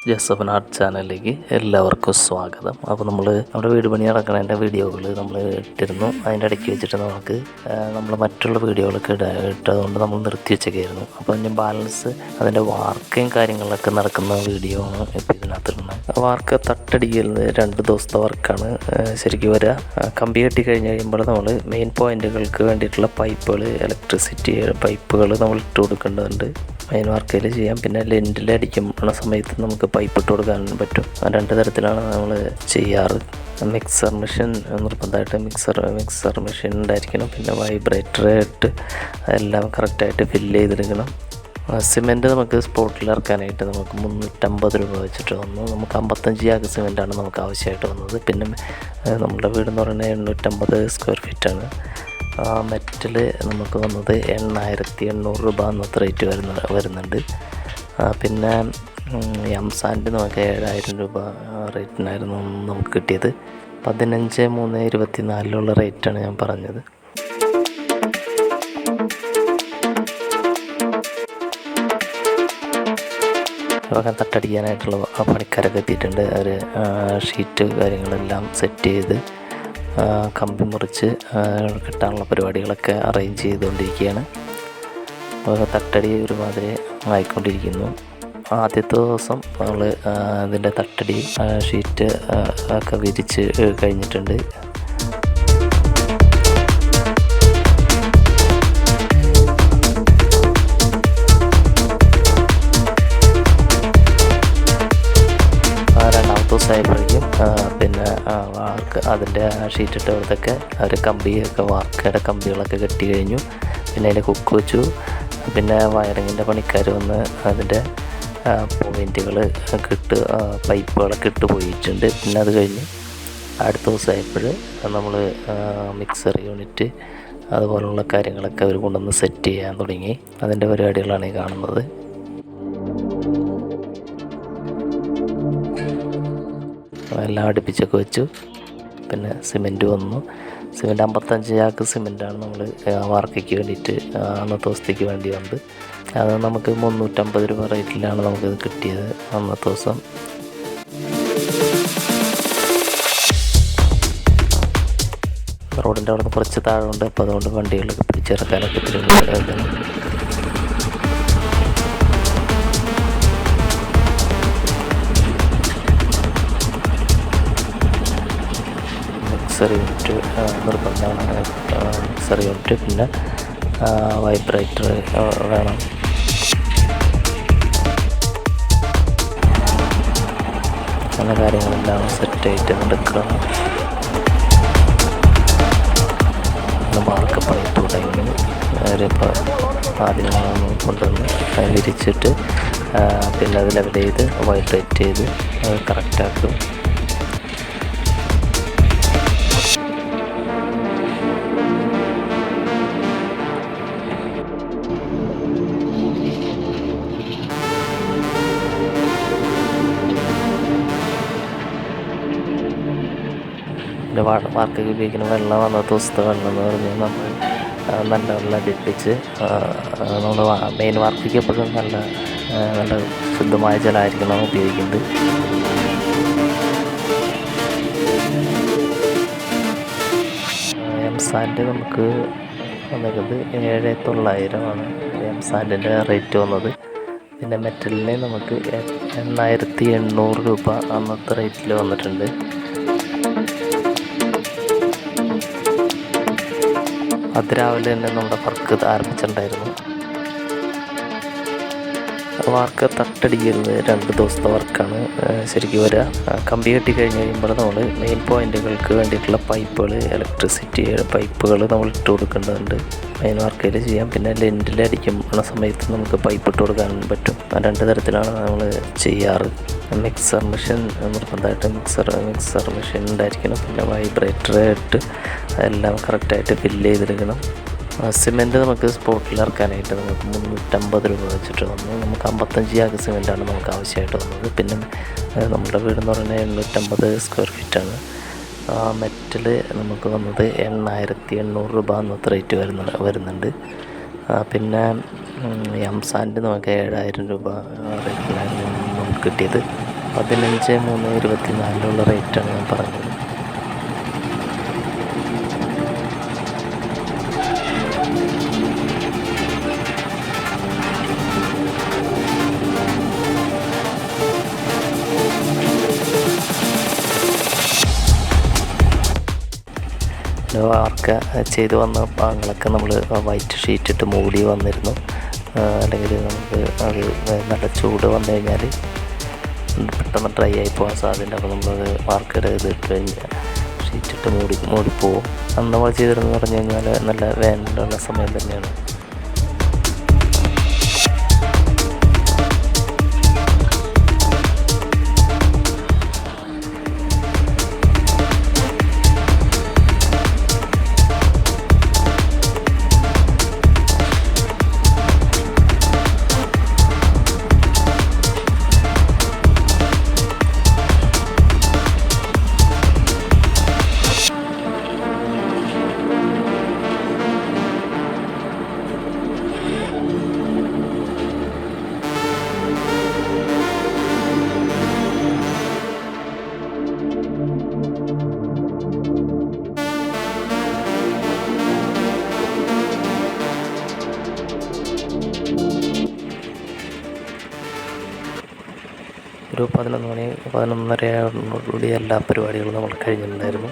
ജസഫൻ art ചാനലിലേക്ക് എല്ലാവർക്കും സ്വാഗതം. അപ്പോൾ നമ്മുടെ വീട് പണി നടക്കുന്നതിൻ്റെ വീഡിയോകൾ നമ്മൾ ഇട്ടിരുന്നു. അതിൻ്റെ ഇടയ്ക്ക് വെച്ചിട്ട് നമുക്ക് നമ്മൾ മറ്റുള്ള വീഡിയോകളൊക്കെ ഇട്ടതുകൊണ്ട് നമ്മൾ നിർത്തി വെച്ചൊക്കെയായിരുന്നു. അപ്പോൾ അതിൻ്റെ ബാലൻസ് അതിൻ്റെ വാർക്കയും കാര്യങ്ങളൊക്കെ നടക്കുന്ന വീഡിയോ ആണ് ഇപ്പോൾ ഇതിനകത്തുള്ളത്. വാർക്ക തട്ടടിക്കുന്നത് 2 ദിവസത്തെ വർക്കാണ് ശരിക്കും വരിക. കമ്പി കെട്ടി കഴിഞ്ഞ് കഴിയുമ്പോൾ നമ്മൾ മെയിൻ പോയിന്റുകൾക്ക് വേണ്ടിയിട്ടുള്ള പൈപ്പുകൾ, ഇലക്ട്രിസിറ്റി പൈപ്പുകൾ നമ്മൾ ഇട്ട് കൊടുക്കേണ്ടതുണ്ട്. മെയിൻ വർക്കയിൽ ചെയ്യാം. പിന്നെ ലെൻറ്റിൽ അടിക്കുന്ന സമയത്ത് നമുക്ക് പൈപ്പ് ഇട്ട് കൊടുക്കാൻ പറ്റും. 2 തരത്തിലാണ് നമ്മൾ ചെയ്യാറ്. മിക്സർ മെഷീൻ നിർബന്ധമായിട്ട് മിക്സർ മെഷീൻ ഉണ്ടായിരിക്കണം. പിന്നെ വൈബ്രേറ്റർ ഇട്ട് എല്ലാം കറക്റ്റായിട്ട് ഫില്ല് ചെയ്തെടുക്കണം. സിമെൻറ്റ് നമുക്ക് സ്പോട്ടിൽ ഇറക്കാനായിട്ട് നമുക്ക് 350 രൂപ വെച്ചിട്ട് വന്നു. നമുക്ക് 55 ചാക്ക് സിമെൻറ്റാണ് നമുക്ക് ആവശ്യമായിട്ട് വന്നത്. പിന്നെ നമ്മുടെ വീടെന്ന് പറയുന്നത് 850 സ്ക്വയർ ഫീറ്റാണ്. മെറ്റൽ നമുക്ക് വന്നത് 8800 രൂപ അന്നത്തെ റേറ്റ് വരുന്നുണ്ട്. പിന്നെ എം സാൻഡ് നമുക്ക് 7000 രൂപ റേറ്റിനായിരുന്നു നമുക്ക് കിട്ടിയത്. 15/3/24 റേറ്റാണ് ഞാൻ പറഞ്ഞത്. തട്ടടിക്കാനായിട്ടുള്ള പണിക്കാരൊക്കെ എത്തിയിട്ടുണ്ട്. അവർ ഷീറ്റ് കാര്യങ്ങളെല്ലാം സെറ്റ് ചെയ്ത് കമ്പി മുറിച്ച് കിട്ടാനുള്ള പരിപാടികളൊക്കെ അറേഞ്ച് ചെയ്തുകൊണ്ടിരിക്കുകയാണ്. തട്ടടി ഒരുമാതിരി ആയിക്കൊണ്ടിരിക്കുന്നു. ആദ്യത്തെ ദിവസം നമ്മൾ അതിൻ്റെ തട്ടടി ഷീറ്റ് ഒക്കെ വിരിച്ച് കഴിഞ്ഞിട്ടുണ്ട്. ദിവസമായപ്പോഴേക്കും പിന്നെ അതിൻ്റെ ഷീറ്റ് ഇട്ടവിടത്തൊക്കെ അവർ കമ്പിയൊക്കെ വാർക്കയുടെ കമ്പികളൊക്കെ കെട്ടി കഴിഞ്ഞു. പിന്നെ അതിൻ്റെ ഹുക്ക് വെച്ചു. പിന്നെ വയറിങ്ങിൻ്റെ പണിക്കാർ വന്ന് അതിൻ്റെ പോയിൻറ്റുകൾ പൈപ്പുകളൊക്കെ ഇട്ട് പോയിട്ടുണ്ട്. പിന്നെ അത് കഴിഞ്ഞ് അടുത്ത ദിവസമായപ്പോൾ നമ്മൾ മിക്സർ യൂണിറ്റ് അതുപോലുള്ള കാര്യങ്ങളൊക്കെ അവർ കൊണ്ടുവന്ന് സെറ്റ് ചെയ്യാൻ തുടങ്ങി. അതിൻ്റെ പരിപാടികളാണ് ഈ കാണുന്നത്. എല്ലാം അടുപ്പിച്ചൊക്കെ വെച്ചു. പിന്നെ സിമെൻറ്റ് വന്നു. സിമെൻറ്റ് 55 ചാക്ക് സിമെൻറ്റാണ് നമ്മൾ വാർക്കയ്ക്ക് വേണ്ടിയിട്ട് അന്നത്തെ ദിവസത്തേക്ക് വേണ്ടി വന്നത്. അത് നമുക്ക് 350 രൂപ റേറ്റിലാണ് നമുക്കിത് കിട്ടിയത് അന്നത്തെ ദിവസം. റോഡിൻ്റെ അവിടെ നിന്ന് കുറച്ച് താഴെയുണ്ട്. അപ്പോൾ അതുകൊണ്ട് വണ്ടികളൊക്കെ പിടിച്ചിറക്കാനൊക്കെ മിക്സർ യൂണിറ്റ് നിർബന്ധമാണ്. മിക്സർ യൂണിറ്റ് പിന്നെ വൈബ്രേറ്റർ വേണം. അങ്ങനെ കാര്യങ്ങളെല്ലാം സെറ്റായിട്ട് നടക്കണം. വാർക്കപ്പണി തുടങ്ങി. അവരിപ്പോൾ ആദ്യം കൊണ്ടുവന്ന് വിരിച്ചിട്ട് പിന്നെ അത് ലെവൽ ചെയ്ത് വൈബ്രേറ്റ് ചെയ്ത് കറക്റ്റാക്കും. വാർക്കയ്ക്ക് ഉപയോഗിക്കുന്ന വെള്ളം അന്നത്തെ ദിവസത്തെ വെള്ളം എന്ന് പറഞ്ഞാൽ നമ്മൾ നല്ല വെള്ളം അടുപ്പിച്ച് നമ്മൾ മെയിൻ വാർക്കയ്ക്ക് എപ്പോഴും നല്ല ശുദ്ധമായ ജലമായിരിക്കണം ഉപയോഗിക്കുന്നത്. എം സാൻഡ് നമുക്ക് വന്നത് 7900 എം സാൻഡിൻ്റെ റേറ്റ് വന്നത്. പിന്നെ മെറ്റലിന് നമുക്ക് 8800 രൂപ അന്നത്തെ റേറ്റിൽ വന്നിട്ടുണ്ട്. അത് രാവിലെ തന്നെ നമ്മുടെ വർക്ക് ആരംഭിച്ചിട്ടുണ്ടായിരുന്നു. വാർക്ക തട്ടടിക്കുന്നത് 2 ദിവസത്തെ വർക്കാണ് ശരിക്കും വരിക. കമ്പി കെട്ടി കഴിഞ്ഞ് കഴിയുമ്പോൾ നമ്മൾ മെയിൻ പോയിന്റുകൾക്ക് വേണ്ടിയിട്ടുള്ള പൈപ്പുകൾ, ഇലക്ട്രിസിറ്റി പൈപ്പുകൾ നമ്മൾ ഇട്ട് കൊടുക്കേണ്ടതുണ്ട്. മെയിൻ വർക്കയിൽ ചെയ്യാം. പിന്നെ ലെൻറ്റിൽ അടിക്കുന്ന സമയത്ത് നമുക്ക് പൈപ്പ് ഇട്ട് കൊടുക്കാൻ പറ്റും. 2 തരത്തിലാണ് നമ്മൾ ചെയ്യാറ്. മിക്സർ മെഷീൻ നിർബന്ധമായിട്ട് മിക്സർ മെഷീൻ ഉണ്ടായിരിക്കണം. പിന്നെ വൈബ്രേറ്റർ ഇട്ട് എല്ലാം കറക്റ്റായിട്ട് ഫില്ല് ചെയ്തെടുക്കണം. സിമെൻറ്റ് നമുക്ക് സ്പോട്ടിൽ ഇറക്കാനായിട്ട് നമുക്ക് 350 രൂപ വെച്ചിട്ട് വന്നു. നമുക്ക് 55 ചാക്ക് സിമെൻറ്റാണ് നമുക്ക് ആവശ്യമായിട്ട് വന്നത്. പിന്നെ നമ്മുടെ വീടെന്ന് പറയുന്നത് 850 സ്ക്വയർ ഫീറ്റാണ്. മെറ്റൽ നമുക്ക് വന്നത് 8800 രൂപ അന്നത്തെ റേറ്റ് വരുന്നുണ്ട്. പിന്നെ എം സാൻഡ് നമുക്ക് 7000 രൂപ റേറ്റിനായിരുന്നു നമുക്ക് കിട്ടിയത്. 15,324 റേറ്റാണ് ഞാൻ പറഞ്ഞത്. വാർക്ക ചെയ്ത് വന്ന ഭാഗങ്ങളൊക്കെ നമ്മൾ വൈറ്റ് ഷീറ്റ് ഇട്ട് മൂടി വന്നിരുന്നു. അല്ലെങ്കിൽ നമുക്ക് അത് നല്ല ചൂട് വന്നു കഴിഞ്ഞാൽ പെട്ടെന്ന് ഡ്രൈ ആയി പോകാൻ സാധ്യതയുണ്ട്. അപ്പോൾ നമ്മളത് വാർക്കയുടെ ഇതിട്ട് കഴിഞ്ഞാൽ ഷീറ്റിട്ട് മൂടിപ്പോവും. അന്ന് നമ്മൾ ചെയ്തിരുന്നെന്ന് പറഞ്ഞു കഴിഞ്ഞാൽ നല്ല വേനലുള്ള സമയം തന്നെയാണ്. ഒരു 11 മണി 11:30 എല്ലാ പരിപാടികളും നമ്മൾ കഴിഞ്ഞിട്ടുണ്ടായിരുന്നു.